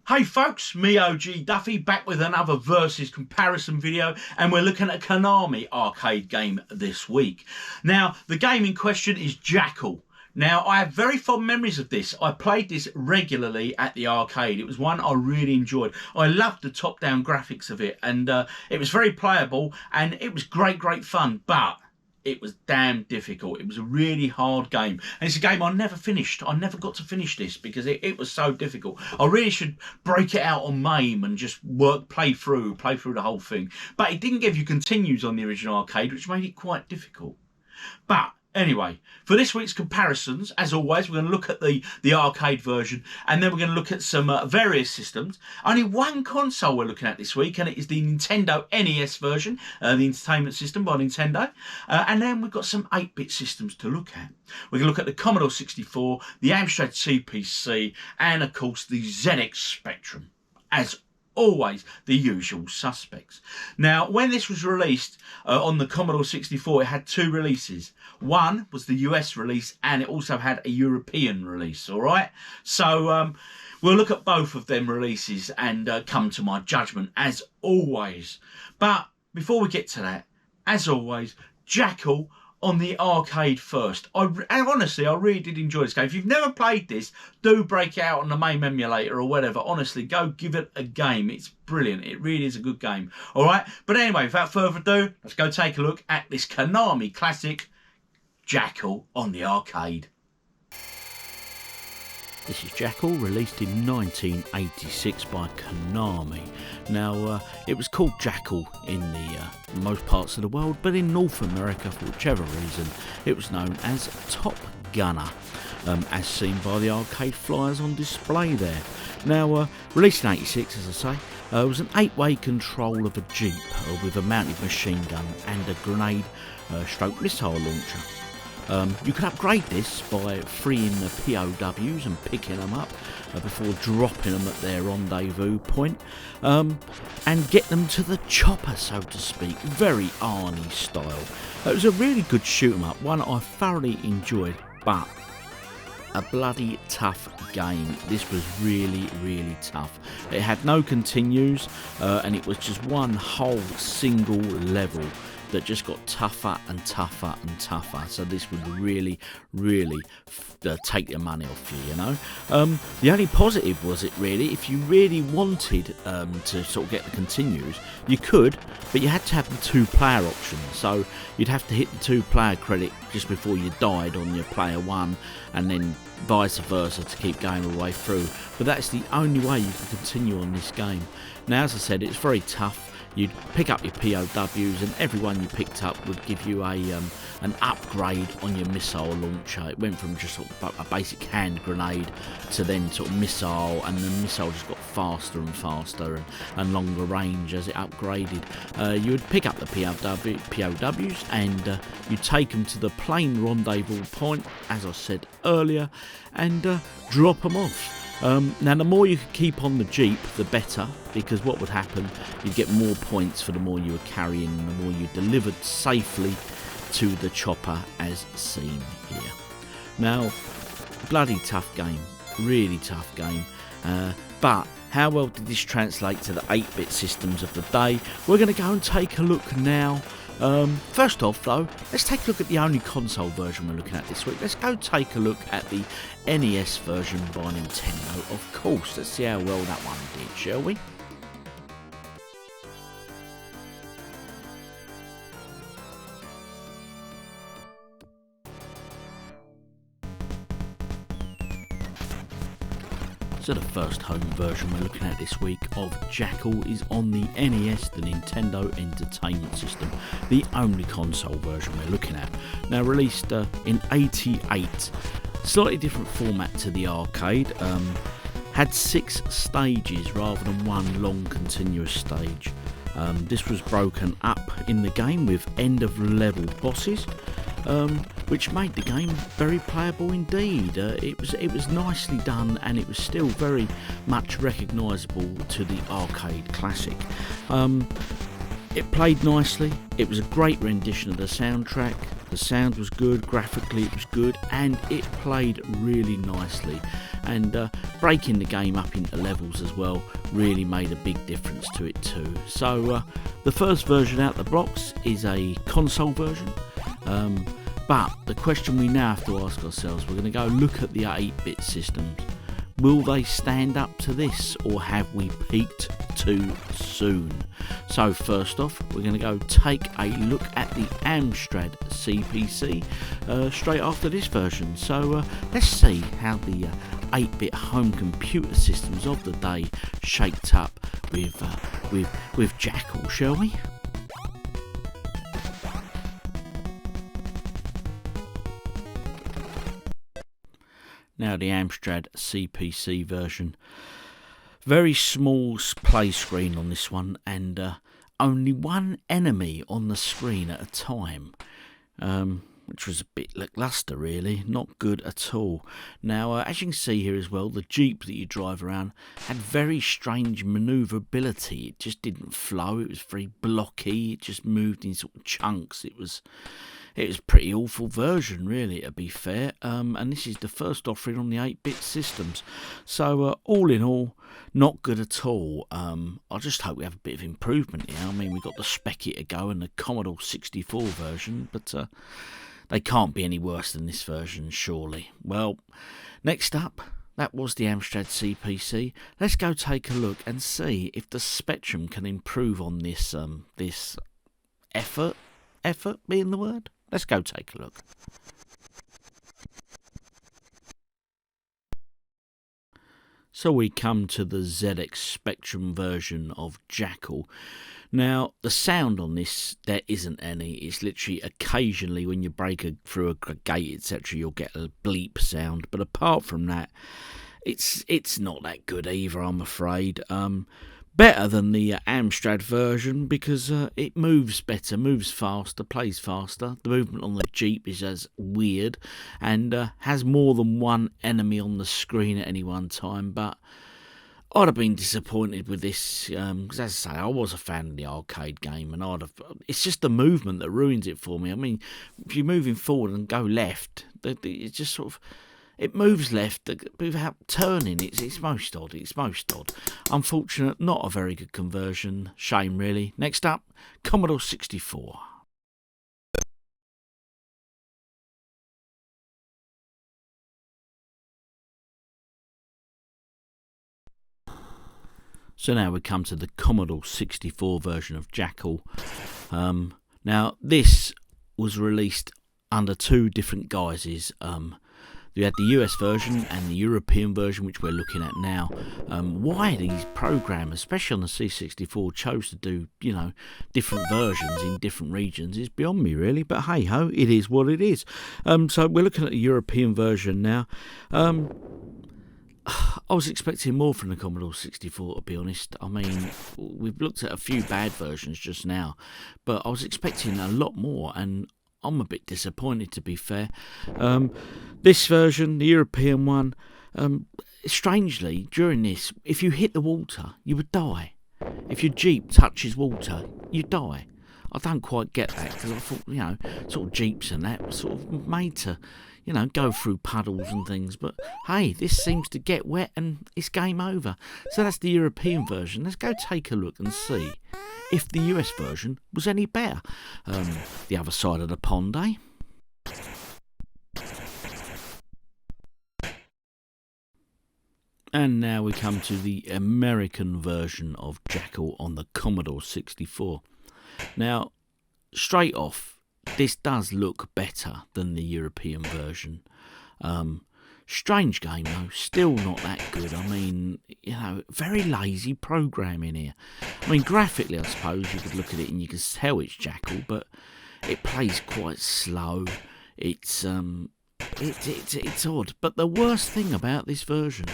Hey folks, me OGDuffy back with another versus comparison video, and we're looking at a Konami arcade game this week. Now, the game in question is Jackal. Now, I have very fond memories of this. I played this regularly at the arcade. It was one I really enjoyed. I loved the top-down graphics of it, and it was very playable, and it was great fun, but it was damn difficult. It was a really hard game, and it's a game I never finished. I never got to finish this because it was so difficult. I really should break it out on MAME and just play through the whole thing. But it didn't give you continues on the original arcade, which made it quite difficult. But anyway, for this week's comparisons, as always, we're going to look at the arcade version, and then we're going to look at some various systems. Only one console we're looking at this week, and it is the Nintendo NES version, the Entertainment System by Nintendo. And then we've got some 8-bit systems to look at. We're going to look at the Commodore 64, the Amstrad CPC, and of course the ZX Spectrum. As always, the usual suspects. Now, when this was released on the Commodore 64, it had two releases. One was the US release, and it also had a European release, all right? So we'll look at both of them releases and come to my judgment, as always. But before we get to that, as always, Jackal on the arcade first. And honestly, I really did enjoy this game. If you've never played this, do break it out on the MAME emulator or whatever. Honestly, go give it a game. It's brilliant. It really is a good game. All right. But anyway, without further ado, let's go take a look at this Konami classic Jackal on the arcade. This is Jackal, released in 1986 by Konami. Now, it was called Jackal in the most parts of the world, but in North America, for whichever reason, it was known as Top Gunner, as seen by the arcade flyers on display there. Now, released in 86, as I say, it was an 8-way control of a Jeep with a mounted machine gun and a grenade stroke missile launcher. You can upgrade this by freeing the POWs and picking them up before dropping them at their rendezvous point, and get them to the chopper, so to speak, very Arnie style. It was a really good shoot 'em up, one I thoroughly enjoyed, but a bloody tough game. This was really tough. It had no continues, and it was just one whole single level that just got tougher and tougher and tougher. So this would really take your money off you, you know. The only positive was it really, if you really wanted to sort of get the continues, you could, but you had to have the 2-player option. So you'd have to hit the 2-player credit just before you died on your player 1, and then vice versa to keep going all the way through. But that's the only way you can continue on this game. Now, as I said, it's very tough. You'd pick up your POWs, and everyone you picked up would give you an upgrade on your missile launcher. It went from just sort of a basic hand grenade to then sort of missile, and the missile just got faster and faster and longer range as it upgraded. You would pick up the POWs and you'd take them to the plane rendezvous point, as I said earlier, and drop them off. Now, the more you could keep on the Jeep, the better, because what would happen, you'd get more points for the more you were carrying and the more you delivered safely to the chopper, as seen here. Now, bloody tough game, really tough game, but how well did this translate to the 8-bit systems of the day? We're going to go and take a look now. First off though, let's take a look at the only console version we're looking at this week. Let's go take a look at the NES version by Nintendo, of course. Let's see how well that one did, shall we? So the first home version we're looking at this week of Jackal is on the NES, the Nintendo Entertainment System, the only console version we're looking at. Now, released in 88, slightly different format to the arcade, had 6 stages rather than one long continuous stage. This was broken up in the game with end of level bosses, which made the game very playable indeed. It was nicely done, and it was still very much recognisable to the arcade classic. It played nicely, it was a great rendition of the soundtrack, the sound was good, graphically it was good, and it played really nicely. And breaking the game up into levels as well really made a big difference to it too. So the first version out the box is a console version, but the question we now have to ask ourselves, we're going to go look at the 8-bit systems. Will they stand up to this, or have we peaked too soon? So first off, we're going to go take a look at the Amstrad CPC straight after this version. So let's see how the 8-bit home computer systems of the day shaped up with Jackal, shall we? Now the Amstrad CPC version. Very small play screen on this one, and only one enemy on the screen at a time, which was a bit lacklustre really, not good at all. Now as you can see here as well, the Jeep that you drive around had very strange manoeuvrability. It just didn't flow, it was very blocky, it just moved in sort of chunks. It was a pretty awful version really, to be fair, and this is the first offering on the 8-bit systems. So all in all, not good at all. I just hope we have a bit of improvement here. I mean, we've got the Specky to go and the Commodore 64 version, but they can't be any worse than this version, surely. Well, next up, that was the Amstrad CPC. Let's go take a look and see if the Spectrum can improve on this this effort being the word. Let's go take a look. So we come to the ZX Spectrum version of Jackal. Now, the sound on this, there isn't any. It's literally occasionally when you break through a gate, etc., you'll get a bleep sound. But apart from that, it's not that good either, I'm afraid. Better than the Amstrad version because it moves better, moves faster, plays faster. The movement on the Jeep is as weird and has more than one enemy on the screen at any one time. But I'd have been disappointed with this because, as I say, I was a fan of the arcade game, and it's just the movement that ruins it for me. I mean, if you're moving forward and go left, it's just sort of... It moves left without turning. It's most odd. It's most odd. Unfortunate, not a very good conversion. Shame, really. Next up, Commodore 64. So now we come to the Commodore 64 version of Jackal. Now, this was released under two different guises. You had the US version and the European version, which we're looking at now. Why these programmers, especially on the C64, chose to do, different versions in different regions is beyond me, really. But hey ho, it is what it is. So we're looking at the European version now. I was expecting more from the Commodore 64, to be honest. I mean, we've looked at a few bad versions just now, but I was expecting a lot more, and I'm a bit disappointed, to be fair. This version, the European one, strangely, during this, if you hit the water, you would die. If your Jeep touches water, you die. I don't quite get that, because I thought, sort of Jeeps and that were sort of made to, go through puddles and things. But hey, this seems to get wet and it's game over. So that's the European version. Let's go take a look and see if the US version was any better. The other side of the pond, eh? And now we come to the American version of Jackal on the Commodore 64. Now, straight off, this does look better than the European version. Strange game though, still not that good. I mean, very lazy programming here. I mean, graphically, I suppose you could look at it and you could tell it's Jackal, but it plays quite slow. It's odd. But the worst thing about this version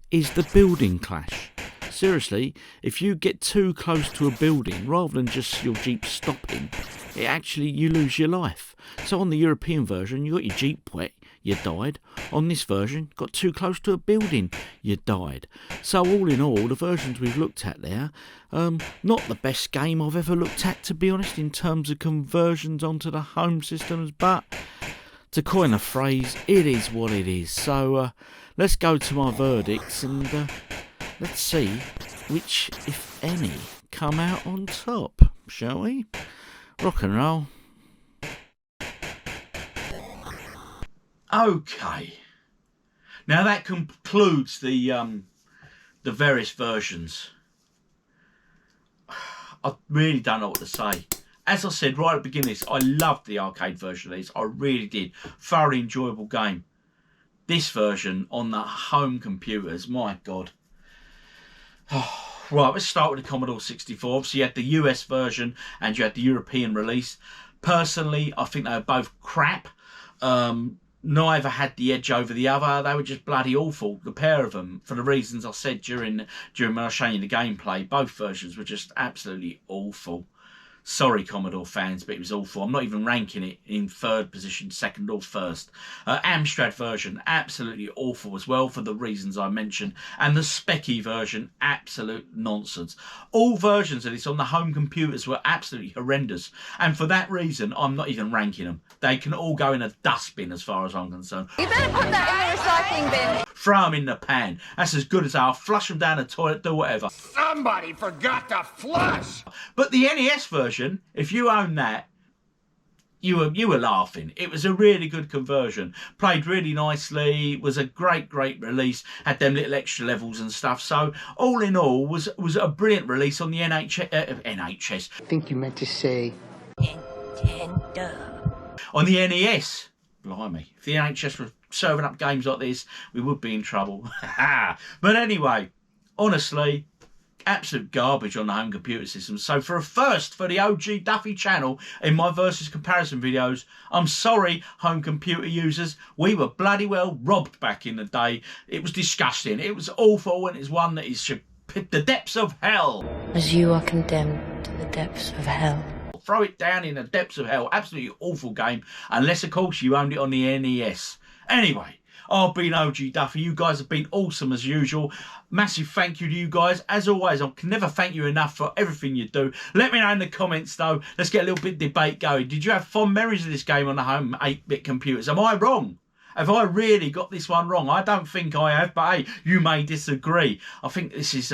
is the building clash. Seriously, if you get too close to a building, rather than just your Jeep stopping, you lose your life. So on the European version, you got your Jeep wet, you died. On this version, got too close to a building, you died. So all in all, the versions we've looked at there, not the best game I've ever looked at, to be honest, in terms of conversions onto the home systems, but to coin a phrase, it is what it is. So let's go to my verdicts and let's see which, if any, come out on top, shall we? Rock and roll. Okay. Now that concludes the various versions. I really don't know what to say. As I said right at the beginning of this, I loved the arcade version of this. I really did. Thoroughly enjoyable game. This version on the home computers, my God. Right, let's start with the Commodore 64. Obviously, you had the US version and you had the European release. Personally, I think they were both crap. Neither had the edge over the other. They were just bloody awful, the pair of them, for the reasons I said during when I was showing you the gameplay. Both versions were just absolutely awful. Sorry, Commodore fans, but it was awful. I'm not even ranking it in third position, second or first. Amstrad version, absolutely awful as well for the reasons I mentioned. And the Specky version, absolute nonsense. All versions of this on the home computers were absolutely horrendous. And for that reason, I'm not even ranking them. They can all go in a dustbin as far as I'm concerned. You better put that in the recycling bin. Throw them in the pan. That's as good as I'll flush them down the toilet, do whatever. Somebody forgot to flush! But the NES version, if you own that, you were laughing. It was a really good conversion. Played really nicely. Was a great release. Had them little extra levels and stuff. So all in all, was a brilliant release on the NHS. I think you meant to say Nintendo. On the NES. Blimey. If the NHS were serving up games like this, we would be in trouble. But anyway, honestly, absolute garbage on the home computer system. So for a first for the OGDuffy channel in my versus comparison videos, I'm sorry, home computer users, we were bloody well robbed back in the day. It was disgusting. It was awful, and it's one that is the depths of hell. As you are condemned to the depths of hell. Throw it down in the depths of hell. Absolutely awful game, unless of course you owned it on the NES. Anyway, I've been OGDuffy. You guys have been awesome as usual. Massive thank you to you guys. As always, I can never thank you enough for everything you do. Let me know in the comments though. Let's get a little bit of debate going. Did you have fond memories of this game on the home 8-bit computers? Am I wrong? Have I really got this one wrong? I don't think I have, but hey, you may disagree. I think this is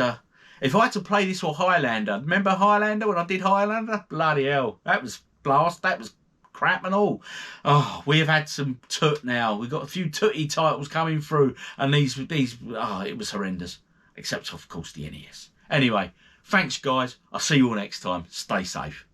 if I had to play this or Highlander, remember Highlander when I did Highlander? Bloody hell, that was blast. That was crap and all. Oh, we have had some toot now. We've got a few tooty titles coming through, and these it was horrendous. Except of course the NES. Anyway, thanks guys. I'll see you all next time. Stay safe.